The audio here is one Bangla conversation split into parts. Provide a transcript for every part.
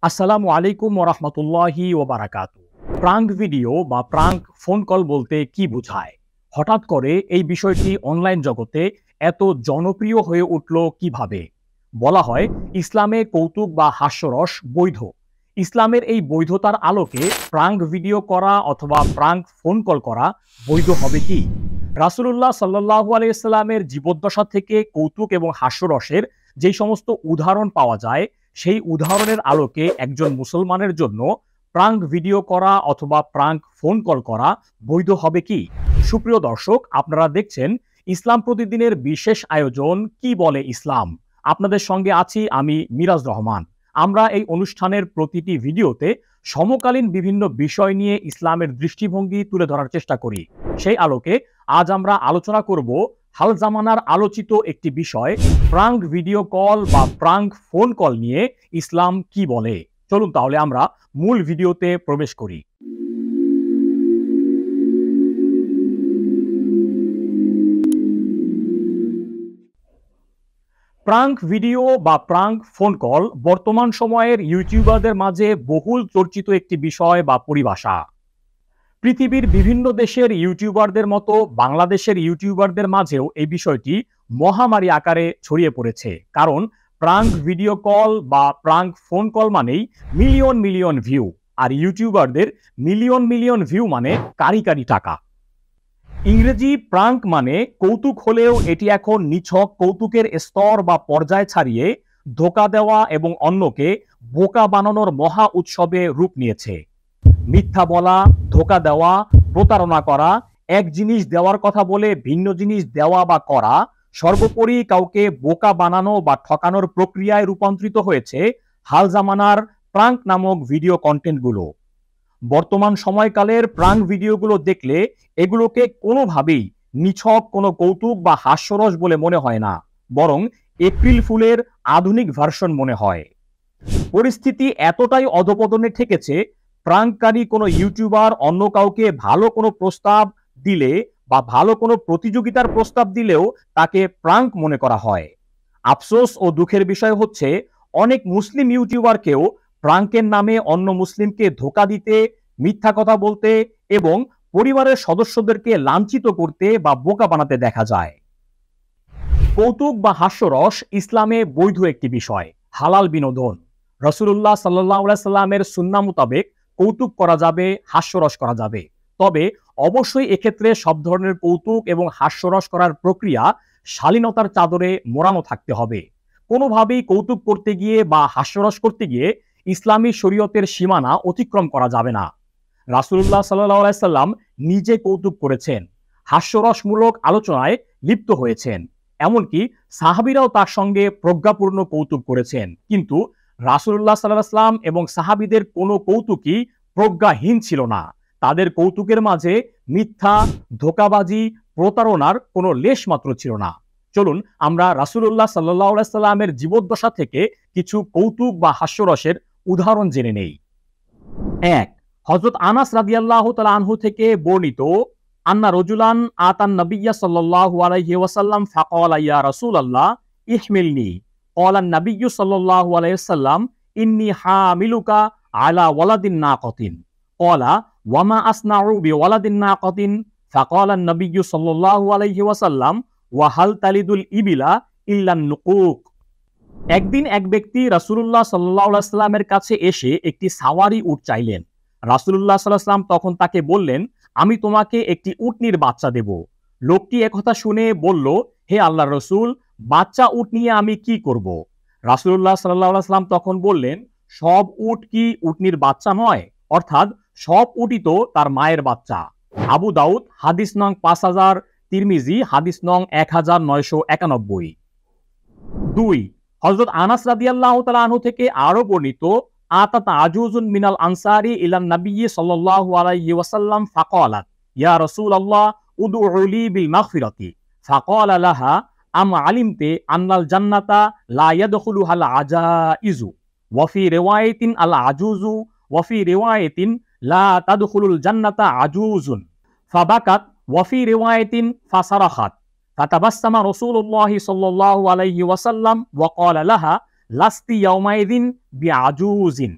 আসসালামু আলাইকুম ওরহমতুল্লাহি ওবারাকাতু। প্রাঙ্ক ভিডিও বা প্রাঙ্ক ফোন কল বলতে কি বোঝায়? হঠাৎ করে এই বিষয়টি অনলাইন জগতে এত জনপ্রিয় হয়ে উঠল কিভাবে? বলা হয় ইসলামে কৌতুক বা হাস্যরস বৈধ। ইসলামের এই বৈধতার আলোকে প্রাঙ্ক ভিডিও করা অথবা প্রাঙ্ক ফোন কল করা বৈধ হবে কি? রাসূলুল্লাহ সাল্লাল্লাহু আলাইহি সাল্লামের জীবদ্দশা থেকে কৌতুক এবং হাস্যরসের যেই সমস্ত উদাহরণ পাওয়া যায়, সেই উদাহরণের আলোকে একজন মুসলমানের জন্য প্রাঙ্ক ভিডিও করা অথবা প্রাঙ্ক ফোন কল করা বৈধ হবে কি? সুপ্রিয় দর্শক, আপনারা দেখছেন ইসলাম প্রতিদিনের বিশেষ আয়োজন কি বলে ইসলাম। আপনাদের সঙ্গে আছি আমি মিরাজ রহমান। আমরা এই অনুষ্ঠানের প্রতিটি ভিডিওতে সমকালীন বিভিন্ন বিষয় নিয়ে ইসলামের দৃষ্টিভঙ্গি তুলে ধরার চেষ্টা করি। সেই আলোকে আজ আমরা আলোচনা করব হাল জামানার আলোচিত একটি বিষয়, প্রাঙ্ক ভিডিও কল বা প্রাঙ্ক ফোন কল নিয়ে ইসলাম কি বলে। চলুন তাহলে আমরা মূল ভিডিওতে প্রবেশ করি। প্রাঙ্ক ভিডিও বা প্রাঙ্ক ফোন কল বর্তমান সময়ের ইউটিউবারদের মাঝে বহুল চর্চিত একটি বিষয় বা পরিভাষা। পৃথিবীর বিভিন্ন দেশের ইউটিউবারদের মতো বাংলাদেশের ইউটিউবারদের মাঝেও এই বিষয়টি মহামারী আকারে ছড়িয়ে পড়েছে। কারণ প্রাঙ্ক ভিডিও কল বা প্রাঙ্ক ফোন কল মানেই মিলিয়ন মিলিয়ন ভিউ, আর ইউটিউবারদের মিলিয়ন মিলিয়ন ভিউ মানে কারি কারি টাকা। ইংরেজি প্রাঙ্ক মানে কৌতুক হলেও এটি এখন নিছক কৌতুকের স্তর বা পর্যায় ছাড়িয়ে ধোঁকা দেওয়া এবং অন্যকে বোকা বানানোর মহা উৎসবে রূপ নিয়েছে। মিথ্যা বলা, ধোঁকা দেওয়া, প্রতারণা করা, এক জিনিস দেওয়ার কথা বলে ভিন্ন জিনিস দেওয়া বা করা, সর্বোপরি কাউকে বোকা বানানো বা ঠকানোর প্রক্রিয়ায় রূপান্তরিত হয়েছে হাল জামানার প্রাঙ্ক নামক ভিডিও কন্টেন্টগুলো। বর্তমান সময়কালের প্রাঙ্ক ভিডিওগুলো দেখলে এগুলোকে কোনোভাবেই নিছক কোনো কৌতুক বা হাস্যরস বলে মনে হয় না, বরং এপ্রিল ফুলের আধুনিক ভার্সন মনে হয়। পরিস্থিতি এতটাই অধপতনে ঠেকেছে, প্রাঙ্ককারী কোনো ইউটিউবার অন্য কাউকে ভালো কোনো প্রস্তাব দিলে বা ভালো কোনো প্রতিযোগিতার প্রস্তাব দিলেও তাকে প্রাঙ্ক মনে করা হয়। আফসোস ও দুঃখের বিষয় হচ্ছে, অনেক মুসলিম ইউটিউবারকেও প্রাঙ্কের নামে অন্য মুসলিমকে ধোঁকা দিতে, মিথ্যা কথা বলতে এবং পরিবারের সদস্যদেরকে লাঞ্ছিত করতে বা বোকা বানাতে দেখা যায়। কৌতুক বা হাস্যরস ইসলামে বৈধ একটি বিষয়, হালাল বিনোদন। রাসূলুল্লাহ সাল্লাল্লাহু আলাইহি সাল্লামের সুন্নাহ মোতাবেক কৌতুক করা যাবে, হাস্যরস করা যাবে। তবে অবশ্যই এক্ষেত্রে সব ধরনের কৌতুক এবং হাস্যরস করার প্রক্রিয়া শালীনতার চাদরে মোড়ানো থাকতে হবে। কোনোভাবেই কৌতুক করতে গিয়ে বা হাস্যরস করতে গিয়ে ইসলামী শরীয়তের সীমানা অতিক্রম করা যাবে না। রাসূলুল্লাহ সাল্লাল্লাহু আলাইহি সাল্লাম নিজে কৌতুক করেছেন, হাস্যরসমূলক আলোচনায় লিপ্ত হয়েছেন, এমনকি সাহাবীরাও তার সঙ্গে প্রজ্ঞাপূর্ণ কৌতুক করেছেন। কিন্তু রাসূলুল্লাহ সাল্লাল্লাহু আলাইহি সাল্লাম এবং সাহাবীদের কোনো কৌতুকই প্রজ্ঞাহীন ছিল না। তাদের কৌতুকের মাঝে মিথ্যা, ধোঁকাবাজি, প্রতারণার কোনো লেশ মাত্র ছিল না। চলুন আমরা রাসূলুল্লাহ সাল্লাল্লাহু আলাইহি সাল্লামের জীবদ্দশা থেকে কিছু কৌতুক বা হাস্যরসের উদাহরণ জেনে নেই। ১. হযরত আনাস রাদিয়াল্লাহু তাআলা আনহু থেকে বর্ণিত, আন্না রজুলান আতান নবিয়্যা সাল্লাল্লাহু আলাইহি ওয়াসাল্লাম ফাকালা ইয়া রাসূলাল্লাহ ইহমিলনি। ক্বালা নবিয়্যু সাল্লাল্লাহু আলাইহি ওয়াসাল্লাম ইন্নী হামিলুকা আলা ওয়ালাদিন নাকাতিন। ক্বালা ওয়ামা আসনাউ বিওয়ালাদিন নাকাতিন। ফাকালা নবিয়্যু সাল্লাল্লাহু আলাইহি ওয়াসাল্লাম ওয়া হাল তালিদুল ইবিলা ইল্লান নুকুক। একদিন এক ব্যক্তি রাসূলুল্লাহ সাল্লাল্লাহু আলাইহি ওয়াসাল্লামের কাছে এসে একটি সাওয়ারি উট চাইলেন। রাসূলুল্লাহ সাল্লাল্লাহু আলাইহি ওয়াসাল্লাম তখন তাকে বললেন, আমি তোমাকে একটি উটনীর বাচ্চা দেব। লোকটি একথা শুনে বলল, হে আল্লাহর রাসূল, বাচ্চা উট নিয়ে আমি কি করব? রাসূলুল্লাহ সাল্লাল্লাহু আলাইহি ওয়াসাল্লাম তখন বললেন, সব উট কি উটনীর বাচ্চা নয়? অর্থাৎ সব উটই তো তার মায়ের বাচ্চা। আবু দাউদ হাদিস নং 5000, তিরমিজি হাদিস নং 1991। ২. হযরত আনাস রাদিয়াল্লাহু তাআলা আনহু থেকে আরো বর্ণিত, আতাত আজুজুন মিনাল আনসারি ইলান নবিয়্যি সাল্লাল্লাহু আলাইহি ওয়াসাল্লাম ফাকালাত ইয়া রাসূলাল্লাহ উদউ লি বিল মাগফিরাতি। ফাকালা লাহা আম আলিমতি আন্নাল জান্নাতা লা ইয়াদখুলুহাল আজাইজু ওয়া ফি রিওয়ায়াতিন আল আজুজু ওয়া ফি রিওয়ায়াতিন লা তাদখুলুল জান্নাতা আজুজুন। ফাবাকাত ওয়া ফি রিওয়ায়াতিন ফাসারাখাত। ফাতাবাসসামা রাসূলুল্লাহ সাল্লাল্লাহু আলাইহি ওয়াসাল্লাম ওয়া ক্বালা লাহা লাস্তি ইয়াউমাইযিন বিআজুজিন।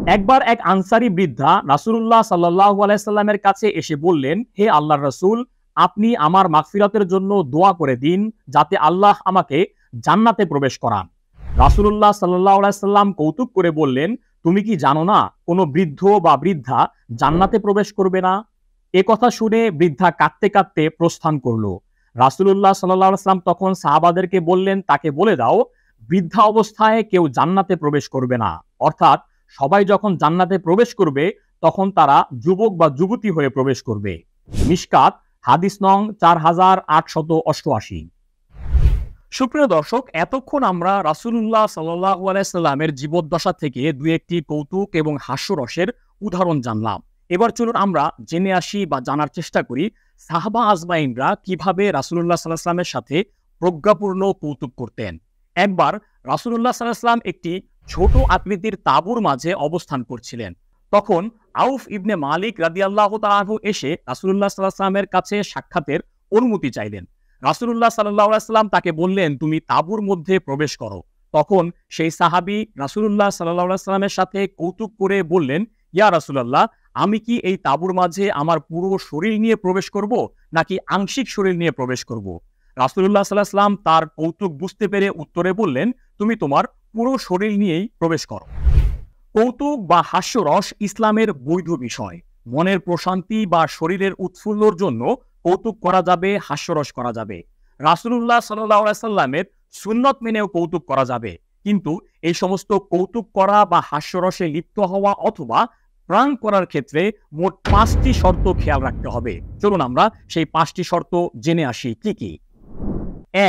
একবার এক আনসারী বৃদ্ধা রাসূলুল্লাহ সাল্লাল্লাহু আলাইহি সাল্লামের কাছে এসে বললেন, হে আল্লাহর রাসূল, আপনি আমার মাগফিরাতের জন্য দোয়া করে দিন যাতে আল্লাহ আমাকে জান্নাতে প্রবেশ করান। রাসূলুল্লাহ সাল্লাল্লাহু আলাইহি সাল্লাম কৌতুক করে বললেন, তুমি কি জানো না কোনো বৃদ্ধ বা বৃদ্ধা জান্নাতে প্রবেশ করবে না? এ কথা শুনে বৃদ্ধা কাঁদতে কাঁদতে প্রস্থান করলো। রাসূলুল্লাহ সাল্লাল্লাহু আলাইহি সাল্লাম তখন সাহাবাদেরকে বললেন, তাকে বলে দাও বৃদ্ধা অবস্থায় কেউ জান্নাতে প্রবেশ করবে না, অর্থাৎ সবাই যখন জান্নাতে প্রবেশ করবে তখন তারা যুবক বা যুবতী হয়ে প্রবেশ করবে। মিশকাত হাদিস নং 4888। সুপ্রিয় দর্শক, এতক্ষণ আমরা রাসূলুল্লাহ সাল্লাল্লাহু আলাইহি সাল্লামের জীবদ্দশা থেকে দুই একটি কৌতুক এবং হাস্যরসের উদাহরণ জানলাম। এবার চলুন আমরা জেনে আসি বা জানার চেষ্টা করি সাহাবা আজমাইনরা কিভাবে রাসূলুল্লাহ সাল্লাল্লাহু আলাইহি সাল্লামের সাথে প্রজ্ঞাপূর্ণ কৌতুক করতেন। একবার রাসূলুল্লাহ সাল্লাল্লাহু আলাইহি সাল্লাম একটি ছোট আকৃতির তাঁবুর মাঝে অবস্থান করছিলেন। তখন আউফ ইবনে মালিক রাদিয়াল্লাহু তাআলা আনহু এসে রাসূলুল্লাহ সাল্লাল্লাহু আলাইহি সাল্লামের কাছে সাক্ষাতের অনুমতি চাইলেন। রাসূলুল্লাহ সাল্লাল্লাহু আলাইহি সাল্লাম তাকে বললেন, তুমি তাঁবুর মধ্যে প্রবেশ করো। তখন সেই সাহাবী রাসূলুল্লাহ সাল্লাল্লাহু আলাইহি সাল্লামের সাথে কৌতুক করে বললেন, ইয়া রাসূলুল্লাহ, আমি কি এই তাঁবুর মাঝে আমার পুরো শরীর নিয়ে প্রবেশ করব নাকি আংশিক শরীর নিয়ে প্রবেশ করব? রাসূলুল্লাহ সাল্লাল্লাহু আলাইহি সাল্লাম তার কৌতুক বুঝতে পেরে উত্তরে বললেন, তুমি তোমার পুরো শরীর নিয়েই প্রবেশ করো। কৌতুক বা হাস্যরস ইসলামের বৈধ বিষয়। মনের প্রশান্তি বা শরীরের উৎফুল্লর জন্য কৌতুক করা যাবে, হাস্যরস করা যাবে। রাসূলুল্লাহ সাল্লাল্লাহু আলাইহি সাল্লামের সুন্নত মেনেও কৌতুক করা যাবে, কিন্তু এই সমস্ত কৌতুক করা বা হাস্যরসে লিপ্ত হওয়া অথবা প্রাঙ্ক করার ক্ষেত্রে মোট 5টি শর্ত খেয়াল রাখতে হবে। চলুন আমরা সেই 5টি শর্ত জেনে আসি কি কি।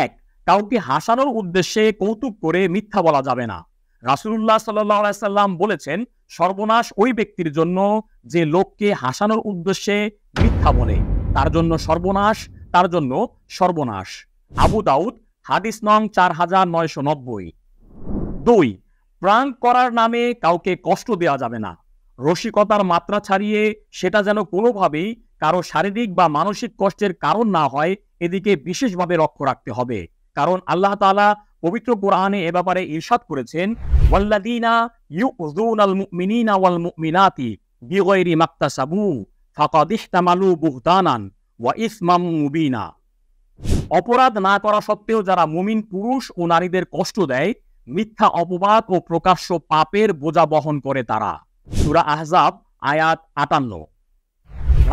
1. কাউকে হাসানোর উদ্দেশ্যে কৌতুক করে মিথ্যা বলা যাবে না। রাসূলুল্লাহ সাল্লাল্লাহু আলাইহি সাল্লাম বলেছেন, সর্বনাশ ওই ব্যক্তির জন্য যে লোককে হাসানোর উদ্দেশ্যে মিথ্যা বলে, তার জন্য সর্বনাশ, তার জন্য সর্বনাশ। আবু দাউদ হাদিস নং 4990। 2. প্রাঙ্ক করার নামে কাউকে কষ্ট দেওয়া যাবে না। রসিকতার মাত্রা ছাড়িয়ে সেটা যেন কোনোভাবেই কারো শারীরিক বা মানসিক কষ্টের কারণ না হয়, এদিকে বিশেষভাবে লক্ষ্য রাখতে হবে। কারণ আল্লাহ তাআলা পবিত্র কোরআনে এ ব্যাপারে ইরশাদ করেছেন, ওয়াল্লাযীনা ইউযুনাল মুমিনিনা ওয়াল মুমিনাতি বিগাইরি মাকতাসাবু ফাকাদ ইহতামালু বুহতানান ওয়া ইসমাম মুবিনা। অপরাধ না করা সত্ত্বেও যারা মুমিন পুরুষ ও নারীদের কষ্ট দেয়, মিথ্যা অপবাদ ও প্রকাশ্য পাপের বোঝা বহন করে তারা। সূরা আহজাব আয়াত 58।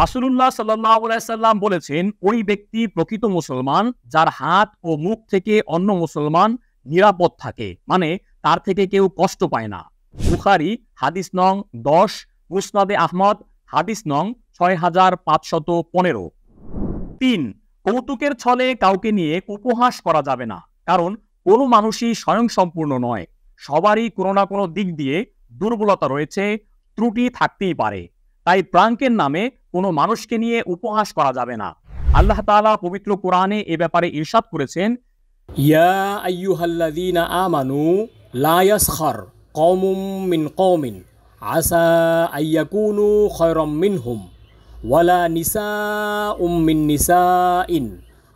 রাসূলুল্লাহ সাল্লাল্লাহু আলাইহি সাল্লাম বলেছেন, ওই ব্যক্তি প্রকৃত মুসলমান যার হাত ও মুখ থেকে অন্য মুসলমান নিরাপদ থাকে, মানে তার থেকে কেউ কষ্ট পায় না। বুখারী হাদিস নং 10, মুসনাদে আহমদ হাদিস নং 6515। 3. কৌতুকের ছলে কাউকে নিয়ে উপহাস করা যাবে না, কারণ কোনো মানুষই স্বয়ংসম্পূর্ণ নয়। সবারই কোনো না কোনো দিক দিয়ে দুর্বলতা রয়েছে, ত্রুটি থাকতেই পারে। তাই প্রাঙ্কের নামে কোনো মানুষকে নিয়ে উপহাস করা যাবে না। আল্লাহ তাআলা পবিত্র কোরআনে এ ব্যাপারে ইরশাদ করেছেন, ইয়া আইয়ুহাল্লাযীনা আমানু লা ইয়াসখার কওমুম মিন কওমিন আসা আইয়াকুনু খায়রাম মিনহুম ওয়ালা নিসাউম মিন নিসাইন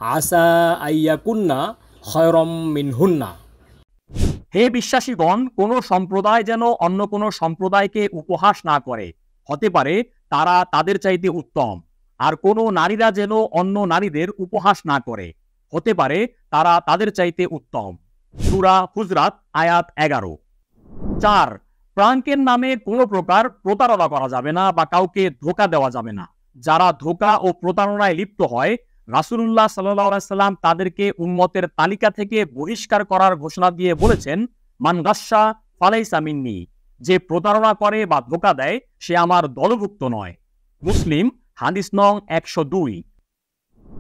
আসা আইয়াকুন্না খায়রাম মিনহুন্না। হে বিশ্বাসীগণ, কোন সম্প্রদায় যেন অন্য কোন সম্প্রদায়কে উপহাস না করে, হতে পারে তারা তাদের চাইতে উত্তম। আর কোন নারীরা যেন অন্য নারীদের উপহাস না করে, হতে পারে তারা তাদের চাইতে উত্তম। সূরা হুজরাত আয়াত 11। 4. প্রাঙ্কের নামে কোনো প্রকার প্রতারণা করা যাবে না বা কাউকে ধোঁকা দেওয়া যাবে না। যারা ধোঁকা ও প্রতারণায় লিপ্ত হয়, রাসূলুল্লাহ সাল্লাল্লাহু আলাইহি সাল্লাম তাদেরকে উম্মতের তালিকা থেকে বহিষ্কার করার ঘোষণা দিয়ে বলেছেন, মান গাশশা ফালাইসা মিন্নি, যে প্রতারণা করে বা ধোঁকা দেয় সে আমার দলভুক্ত নয়। মুসলিম হাদিস নং 102।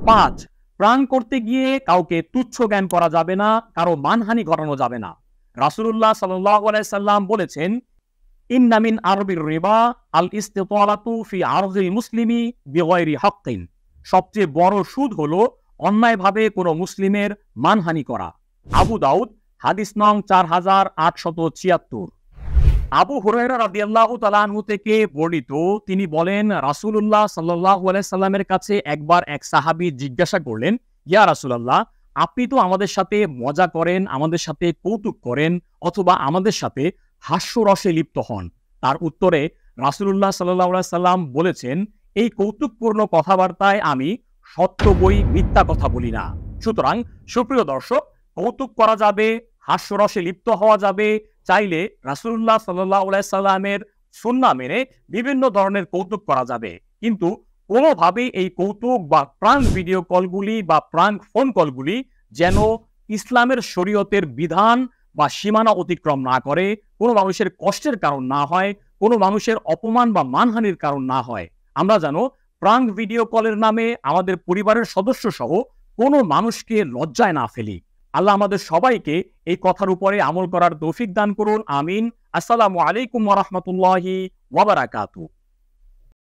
5. প্রাণ করতে গিয়ে কাউকে তুচ্ছ জ্ঞান করা যাবে না, কারো মানহানি ঘটানো যাবে না। রাসূলুল্লাহ সাল্লাল্লাহু আলাইহি সাল্লাম বলেছেন, ইন্না মিন আরবির রিবা আল ইস্তিতালাতু ফি আরজিল মুসলিমি বিগাইরি হাক্কিন। সবচেয়ে বড় সুদ হলো অন্যায়ভাবে কোনো মুসলিমের মানহানি করা। আবু দাউদ হাদিস নং 4876। আবু হুরায়রা রাদিয়াল্লাহু তাআলা আনহু থেকে বর্ণিত, তিনি বলেন, রাসূলুল্লাহ সাল্লাল্লাহু আলাইহি সাল্লামের কাছে একবার এক সাহাবী জিজ্ঞাসা করলেন, ইয়া রাসূলুল্লাহ, আপনি তো আমাদের সাথে মজা করেন, আমাদের সাথে কৌতুক করেন, অথবা আমাদের সাথে হাস্যরসে লিপ্ত হন, তার উত্তরে রাসূলুল্লাহ সাল্লাল্লাহু আলাইহি সাল্লাম বলেছেন, এই কৌতুকপূর্ণ কথাবার্তায় আমি সত্য বই মিথ্যা কথা বলি না। সুতরাং সুপ্রিয় দর্শক, কৌতুক করা যাবে, হাস্যরসে লিপ্ত হওয়া যাবে, চাইলে রাসূলুল্লাহ সাল্লাল্লাহু আলাইহি সাল্লামের সুন্নাহ মেনে বিভিন্ন ধরনের কৌতুক করা যাবে, কিন্তু কোনোভাবেই এই কৌতুক বা প্রাঙ্ক ভিডিও কলগুলি বা প্রাঙ্ক ফোন কলগুলি যেন ইসলামের শরীয়তের বিধান বা সীমানা অতিক্রম না করে, কোনো মানুষের কষ্টের কারণ না হয়, কোনো মানুষের অপমান বা মানহানির কারণ না হয়। আমরা যেন প্রাঙ্ক ভিডিও কলের নামে আমাদের পরিবারের সদস্য সহ কোনো মানুষকে লজ্জায় না ফেলি। আল্লাহ আমাদের সবাইকে এই কথার উপরে আমল করার তৌফিক দান করুন। আমিন। আসসালামু আলাইকুম ওয়া রাহমাতুল্লাহি ওয়া বারাকাতুহু।